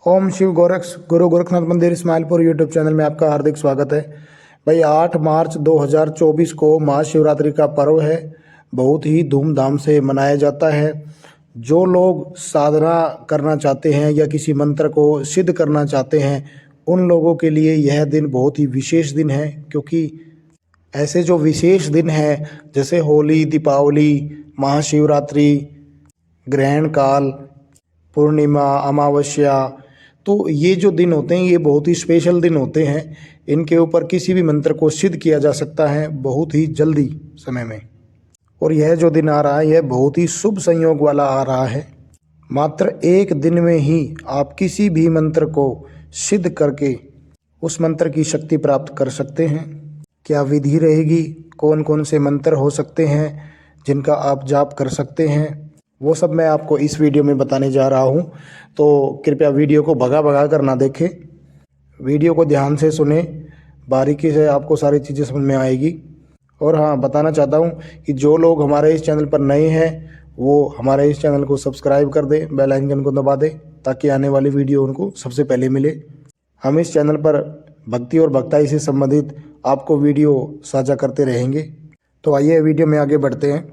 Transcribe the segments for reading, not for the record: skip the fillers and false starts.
ओम शिव गोरक्ष गुरु गोरखनाथ मंदिर Ismailpur YouTube channel में आपका हार्दिक स्वागत है। भाई 8 मार्च 2024 को महाशिवरात्रि का पर्व है। बहुत ही धूमधाम से मनाया जाता है। जो लोग साधना करना चाहते हैं या किसी मंत्र को सिद्ध करना चाहते हैं उन लोगों के लिए यह दिन बहुत ही विशेष दिन है, क्योंकि ऐसे जो विशेष दिन है जैसे होली, दीपावली, महाशिवरात्रि, ग्रहण काल, पूर्णिमा, अमावस्या, तो ये जो दिन होते हैं ये बहुत ही स्पेशल दिन होते हैं। इनके ऊपर किसी भी मंत्र को सिद्ध किया जा सकता है बहुत ही जल्दी समय में। और यह जो दिन आ रहा है यह बहुत ही शुभ संयोग वाला आ रहा है। मात्र एक दिन में ही आप किसी भी मंत्र को सिद्ध करके उस मंत्र की शक्ति प्राप्त कर सकते हैं। क्या विधि रहेगी, कौन कौन से मंत्र हो सकते हैं जिनका आप जाप कर सकते हैं, वो सब मैं आपको इस वीडियो में बताने जा रहा हूँ। तो कृपया वीडियो को भगा भगा कर ना देखें, वीडियो को ध्यान से सुने, बारीकी से आपको सारी चीज़ें समझ में आएगी। और हाँ, बताना चाहता हूँ कि जो लोग हमारे इस चैनल पर नए हैं वो हमारे इस चैनल को सब्सक्राइब कर दें, बेल आइकन को दबा दें ताकि आने वाली वीडियो उनको सबसे पहले मिले। हम इस चैनल पर भक्ति और भक्ताई से संबंधित आपको वीडियो साझा करते रहेंगे। तो आइए वीडियो में आगे बढ़ते हैं।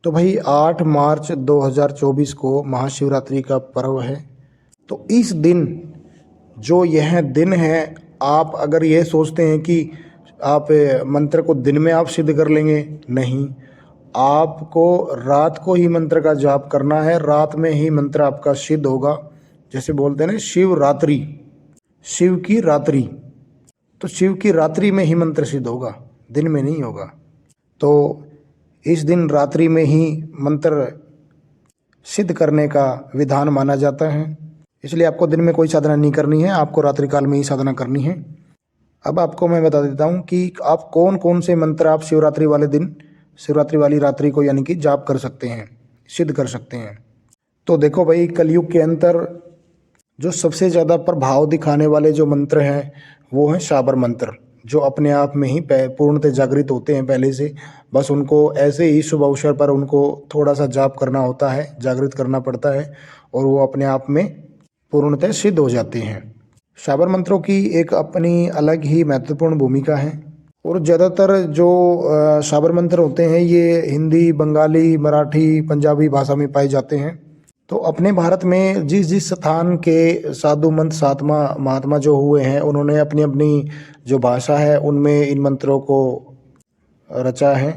तो भाई 8 मार्च 2024 को महाशिवरात्रि का पर्व है। तो इस दिन जो यह दिन है, आप अगर ये सोचते हैं कि आप मंत्र को दिन में आप सिद्ध कर लेंगे, नहीं, आपको रात को ही मंत्र का जाप करना है। रात में ही मंत्र आपका सिद्ध होगा। जैसे बोलते हैं ना शिवरात्रि, शिव की रात्रि, तो शिव की रात्रि में ही मंत्र सिद्ध होगा, दिन में नहीं होगा। तो इस दिन रात्रि में ही मंत्र सिद्ध करने का विधान माना जाता है, इसलिए आपको दिन में कोई साधना नहीं करनी है, आपको रात्रि काल में ही साधना करनी है। अब आपको मैं बता देता हूँ कि आप कौन कौन से मंत्र आप शिवरात्रि वाले दिन, शिवरात्रि वाली रात्रि को यानी कि जाप कर सकते हैं, सिद्ध कर सकते हैं। तो देखो भाई, कलयुग के अंतर जो सबसे ज़्यादा प्रभाव दिखाने वाले जो मंत्र हैं वो हैं शाबर मंत्र, जो अपने आप में ही पूर्णतः जागृत होते हैं पहले से। बस उनको ऐसे ही शुभ अवसर पर उनको थोड़ा सा जाप करना होता है, जागृत करना पड़ता है और वो अपने आप में पूर्णतः सिद्ध हो जाते हैं। शाबर मंत्रों की एक अपनी अलग ही महत्वपूर्ण भूमिका है। और ज़्यादातर जो शाबर मंत्र होते हैं ये हिंदी, बंगाली, मराठी, पंजाबी भाषा में पाए जाते हैं। तो अपने भारत में जिस जिस स्थान के साधु मंत महात्मा जो हुए हैं उन्होंने अपनी अपनी जो भाषा है उनमें इन मंत्रों को रचा है।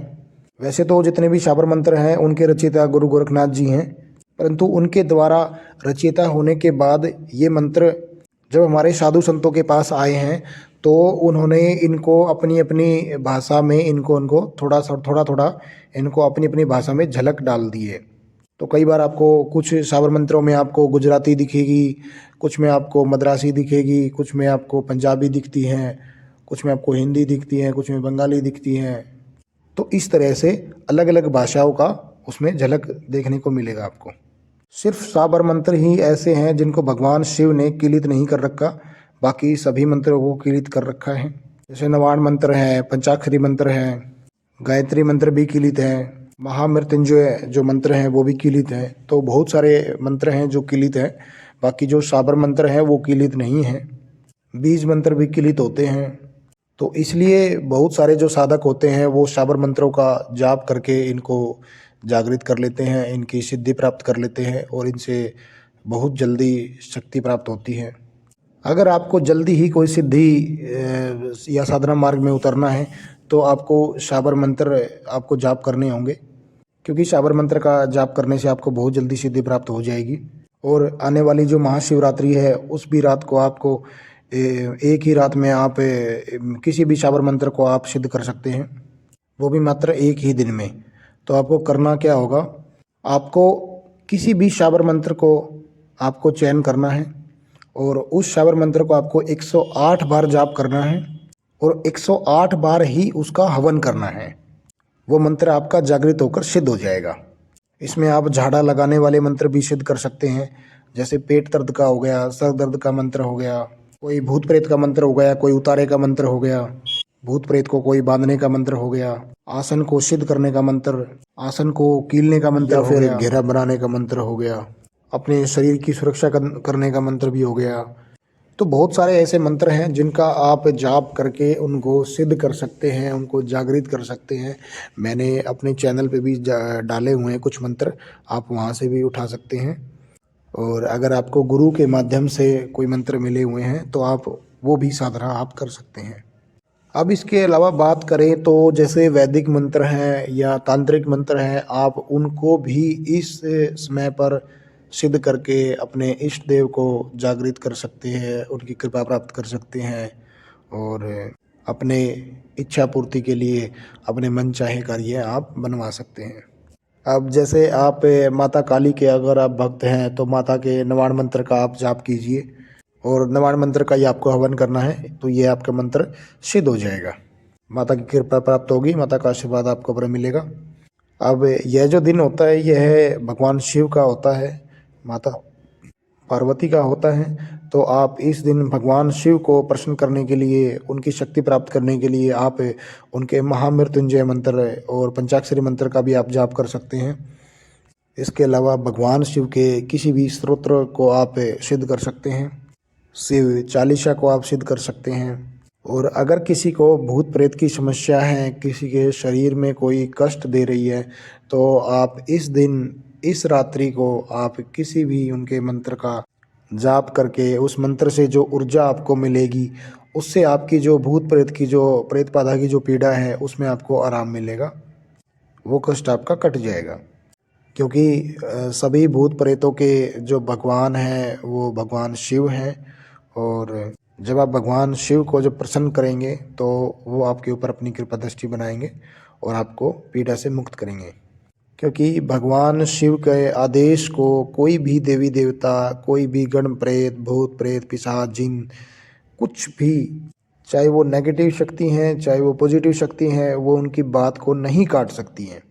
वैसे तो जितने भी शाबर मंत्र हैं उनके रचयिता गुरु गोरखनाथ जी हैं, परंतु उनके द्वारा रचयिता होने के बाद ये मंत्र जब हमारे साधु संतों के पास आए हैं तो उन्होंने इनको अपनी अपनी भाषा में इनको थोड़ा इनको अपनी अपनी भाषा में झलक डाल दी है। तो कई बार आपको कुछ शाबर मंत्रों में आपको गुजराती दिखेगी, कुछ में आपको मद्रासी दिखेगी, कुछ में आपको पंजाबी दिखती हैं, कुछ में आपको हिंदी दिखती हैं, कुछ में बंगाली दिखती हैं। तो इस तरह से अलग अलग भाषाओं का उसमें झलक देखने को मिलेगा आपको। सिर्फ शाबर मंत्र ही ऐसे हैं जिनको भगवान शिव ने किलित नहीं कर रखा, बाकी सभी मंत्रों को किलित कर रखा है। जैसे नवाण मंत्र है, पंचाक्षरी मंत्र है, गायत्री मंत्र भी किलित है, महामृत्युंजय जो मंत्र हैं वो भी किलित हैं। तो बहुत सारे मंत्र हैं जो किलित हैं, बाकी जो शाबर मंत्र हैं वो किलित नहीं हैं। बीज मंत्र भी किलित होते हैं। तो इसलिए बहुत सारे जो साधक होते हैं वो शाबर मंत्रों का जाप करके इनको जागृत कर लेते हैं, इनकी सिद्धि प्राप्त कर लेते हैं और इनसे बहुत जल्दी शक्ति प्राप्त होती है। अगर आपको जल्दी ही कोई सिद्धि या साधना मार्ग में उतरना है तो आपको शाबर मंत्र आपको जाप करने होंगे, क्योंकि शाबर मंत्र का जाप करने से आपको बहुत जल्दी सिद्धि प्राप्त हो जाएगी। और आने वाली जो महाशिवरात्रि है उस भी रात को आपको एक ही रात में आप किसी भी शाबर मंत्र को आप सिद्ध कर सकते हैं, वो भी मात्र एक ही दिन में। तो आपको करना क्या होगा, आपको किसी भी शाबर मंत्र को आपको चयन करना है और उस शाबर मंत्र को आपको 108 बार जाप करना है और 108 बार ही उसका हवन करना है। वो मंत्र आपका जागृत होकर सिद्ध हो जाएगा। इसमें आप झाड़ा लगाने वाले मंत्र भी सिद्ध कर सकते हैं, जैसे पेट दर्द का हो गया, सर दर्द का मंत्र हो गया, कोई भूत प्रेत का मंत्र हो गया, कोई उतारे का मंत्र हो गया, भूत प्रेत को कोई बांधने का मंत्र हो गया, आसन को सिद्ध करने का मंत्र, आसन को कीलने का मंत्र, फिर घेरा बनाने का मंत्र हो गया, अपने शरीर की सुरक्षा करने का मंत्र भी हो गया। तो बहुत सारे ऐसे मंत्र हैं जिनका आप जाप करके उनको सिद्ध कर सकते हैं, उनको जागृत कर सकते हैं। मैंने अपने चैनल पे भी डाले हुए हैं कुछ मंत्र, आप वहाँ से भी उठा सकते हैं। और अगर आपको गुरु के माध्यम से कोई मंत्र मिले हुए हैं तो आप वो भी साधना आप कर सकते हैं। अब इसके अलावा बात करें तो जैसे वैदिक मंत्र हैं या तांत्रिक मंत्र हैं, आप उनको भी इस समय पर सिद्ध करके अपने इष्ट देव को जागृत कर सकते हैं, उनकी कृपा प्राप्त कर सकते हैं और अपने इच्छा पूर्ति के लिए अपने मन चाहे कार्य आप बनवा सकते हैं। अब जैसे आप माता काली के अगर आप भक्त हैं तो माता के नवाण मंत्र का आप जाप कीजिए और नवाण मंत्र का ही आपको हवन करना है, तो ये आपका मंत्र सिद्ध हो जाएगा। माता की कृपा प्राप्त होगी, माता का आशीर्वाद आपको पर मिलेगा। अब यह जो दिन होता है यह भगवान शिव का होता है, माता पार्वती का होता है। तो आप इस दिन भगवान शिव को प्रसन्न करने के लिए, उनकी शक्ति प्राप्त करने के लिए आप उनके महामृत्युंजय मंत्र और पंचाक्षरी मंत्र का भी आप जाप कर सकते हैं। इसके अलावा भगवान शिव के किसी भी स्तोत्र को आप सिद्ध कर सकते हैं, शिव चालीसा को आप सिद्ध कर सकते हैं। और अगर किसी को भूत प्रेत की समस्या है, किसी के शरीर में कोई कष्ट दे रही है, तो आप इस दिन, इस रात्रि को आप किसी भी उनके मंत्र का जाप करके उस मंत्र से जो ऊर्जा आपको मिलेगी उससे आपकी जो भूत प्रेत की, जो प्रेत बाधा की जो पीड़ा है उसमें आपको आराम मिलेगा, वो कष्ट आपका कट जाएगा। क्योंकि सभी भूत प्रेतों के जो भगवान हैं वो भगवान शिव हैं और जब आप भगवान शिव को जब प्रसन्न करेंगे तो वो आपके ऊपर अपनी कृपा दृष्टि बनाएंगे और आपको पीड़ा से मुक्त करेंगे। क्योंकि भगवान शिव के आदेश को कोई भी देवी देवता, कोई भी गण प्रेत, भूत प्रेत, पिशाच, जिन, कुछ भी, चाहे वो नेगेटिव शक्ति हैं चाहे वो पॉजिटिव शक्ति हैं, वो उनकी बात को नहीं काट सकती हैं।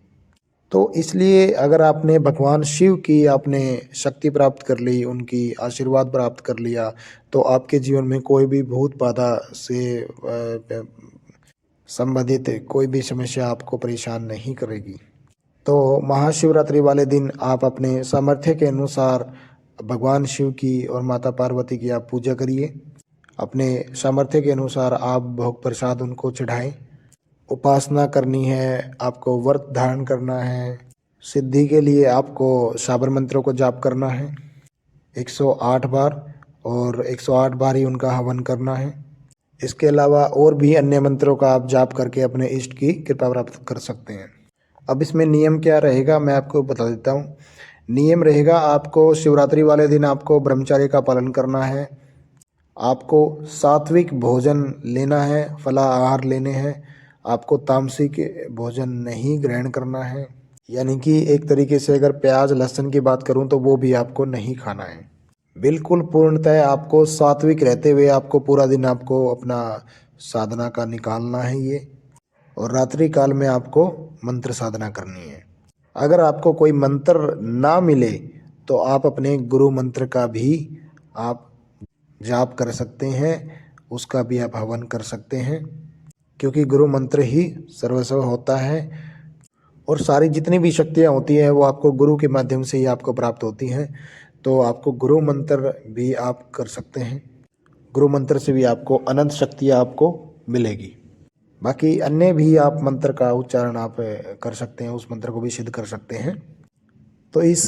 तो इसलिए अगर आपने भगवान शिव की आपने शक्ति प्राप्त कर ली, उनकी आशीर्वाद प्राप्त कर लिया, तो आपके जीवन में कोई भी भूत बाधा से संबंधित कोई भी समस्या आपको परेशान नहीं करेगी। तो महाशिवरात्रि वाले दिन आप अपने सामर्थ्य के अनुसार भगवान शिव की और माता पार्वती की आप पूजा करिए। अपने सामर्थ्य के अनुसार आप भोग प्रसाद उनको चढ़ाएं। उपासना करनी है, आपको व्रत धारण करना है। सिद्धि के लिए आपको साबर मंत्रों को जाप करना है 108 बार और 108 बार ही उनका हवन करना है। इसके अलावा और भी अन्य मंत्रों का आप जाप करके अपने इष्ट की कृपा प्राप्त कर सकते हैं। अब इसमें नियम क्या रहेगा मैं आपको बता देता हूँ। नियम रहेगा, आपको शिवरात्रि वाले दिन आपको ब्रह्मचर्य का पालन करना है, आपको सात्विक भोजन लेना है, फलाहार लेने हैं, आपको तामसिक भोजन नहीं ग्रहण करना है। यानी कि एक तरीके से अगर प्याज लहसुन की बात करूं तो वो भी आपको नहीं खाना है। बिल्कुल पूर्णतः आपको सात्विक रहते हुए आपको पूरा दिन आपको अपना साधना का निकालना है ये, और रात्रि काल में आपको मंत्र साधना करनी है। अगर आपको कोई मंत्र ना मिले तो आप अपने गुरु मंत्र का भी आप जाप कर सकते हैं, उसका भी आप हवन कर सकते हैं। क्योंकि गुरु मंत्र ही सर्वस्व होता है और सारी जितनी भी शक्तियाँ होती हैं वो आपको गुरु के माध्यम से ही आपको प्राप्त होती हैं। तो आपको गुरु मंत्र भी आप कर सकते हैं, गुरु मंत्र से भी आपको अनंत शक्तियाँ आपको मिलेगी। बाकी अन्य भी आप मंत्र का उच्चारण आप कर सकते हैं, उस मंत्र को भी सिद्ध कर सकते हैं। तो इस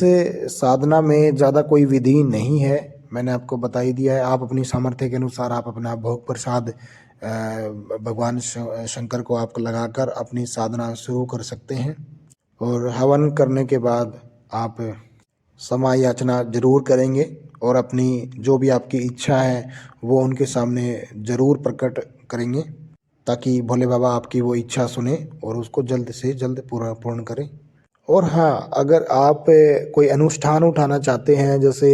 साधना में ज़्यादा कोई विधि नहीं है, मैंने आपको बता ही दिया है। आप अपनी सामर्थ्य के अनुसार आप अपना भोग प्रसाद भगवान शंकर को आप लगाकर अपनी साधना शुरू कर सकते हैं। और हवन करने के बाद आप क्षमा याचना जरूर करेंगे और अपनी जो भी आपकी इच्छा है वो उनके सामने ज़रूर प्रकट करेंगे, ताकि भोले बाबा आपकी वो इच्छा सुने और उसको जल्द से जल्द पूर्ण करें। और हाँ, अगर आप कोई अनुष्ठान उठाना चाहते हैं, जैसे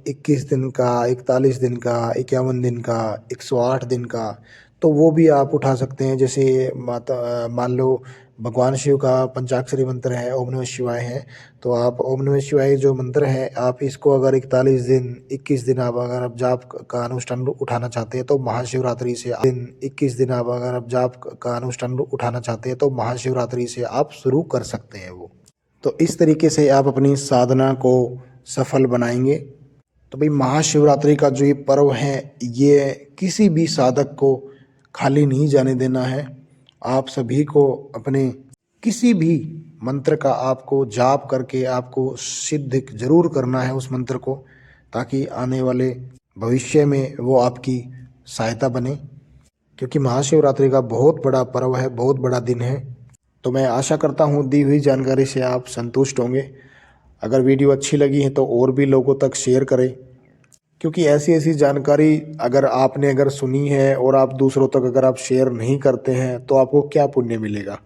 21 दिन का, 41 दिन का, 51 दिन का, 108 दिन का, तो वो भी आप उठा सकते हैं। जैसे मान लो भगवान शिव का पंचाक्षरी मंत्र है, ओम नमः शिवाय है, तो आप ओम नमः शिवाय जो मंत्र है आप इसको अगर 41 दिन, 21 दिन आप अगर आप जाप का अनुष्ठान उठाना चाहते हैं तो महाशिवरात्रि से 21 दिन आप अगर आप जाप का अनुष्ठान उठाना चाहते हैं तो महाशिवरात्रि से आप शुरू कर सकते हैं वो। तो इस तरीके से आप अपनी साधना को सफल बनाएंगे। तो भाई महाशिवरात्रि का जो ये पर्व है, ये किसी भी साधक को खाली नहीं जाने देना है। आप सभी को अपने किसी भी मंत्र का आपको जाप करके आपको सिद्ध जरूर करना है उस मंत्र को, ताकि आने वाले भविष्य में वो आपकी सहायता बने। क्योंकि महाशिवरात्रि का बहुत बड़ा पर्व है, बहुत बड़ा दिन है। तो मैं आशा करता हूँ दी हुई जानकारी से आप संतुष्ट होंगे। अगर वीडियो अच्छी लगी है तो और भी लोगों तक शेयर करें, क्योंकि ऐसी ऐसी जानकारी अगर सुनी है और आप दूसरों तक अगर आप शेयर नहीं करते हैं तो आपको क्या पुण्य मिलेगा।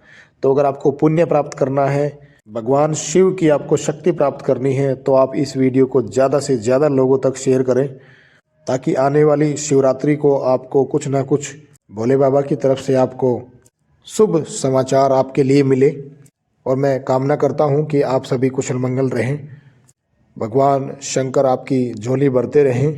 तो अगर आपको पुण्य प्राप्त करना है, भगवान शिव की आपको शक्ति प्राप्त करनी है, तो आप इस वीडियो को ज़्यादा से ज़्यादा लोगों तक शेयर करें, ताकि आने वाली शिवरात्रि को आपको कुछ ना कुछ भोले बाबा की तरफ से आपको शुभ समाचार आपके लिए मिले। और मैं कामना करता हूँ कि आप सभी कुशल मंगल रहें, भगवान शंकर आपकी झोली भरते रहें।